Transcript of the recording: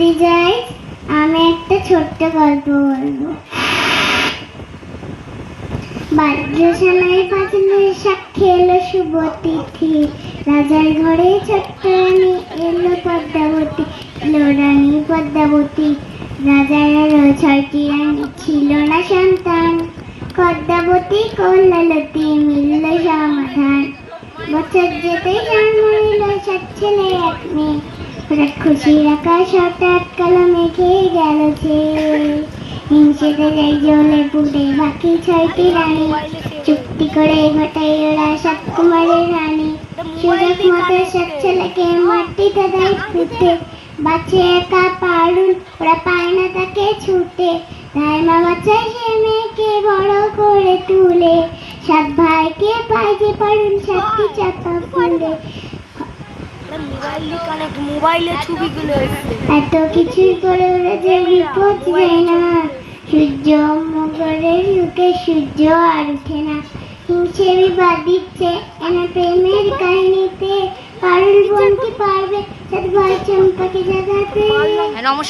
রিজাইজ, আমি একটা ছোট্ট গল্প বলবো। বাদ্যশালায় বাজলো সাক্ষী এলো শুভ তিথি, রাজার ঘরে ছোট্ট রানী এলো পদ্মাবতী, এলো রানী পদ্মাবতী। রাজার আরো 6টি রানী, ছিল না সন্তান, পদ্মাবতী কল্যাণী মিলল সমাধান। বছর যেতেই জন্ম নিল 7 ছেলে 1 মেয়ে, হঠাৎ খুশির আকাশ হঠাৎ কালো মেঘে গেল যে। হিংসেতে যাই জ্বলে পুড়ে বাকি 6টি রানী, চুক্তি করে ঘটাই ওরা 7 কুমারের রানী। সুযোগ মতো 7 ছেলেকে মাটিতে দেয় পুঁতে, বাঁচে একা পারুল, ওরা পায় না তাকে ছুটে। তাই মা বাচ্চায় সে মেয়েকে বড় করে তুলে, 7 ভাইকে পায় যে পারুল 7টি চাপা ফুলে। মোবাইলে ছবিগুলো এত কিছুই করে ওরা যে বিপদ যায় না, সূর্য মকরের যুগে সূর্য আর উঠে না। হিংসে বিবাদ দিচ্ছে এনা প্রেমের কাহিনীতে, পারুল বোন কি পারবে 7 ভাই চম্পাকে জাগাতে? নমস্কার।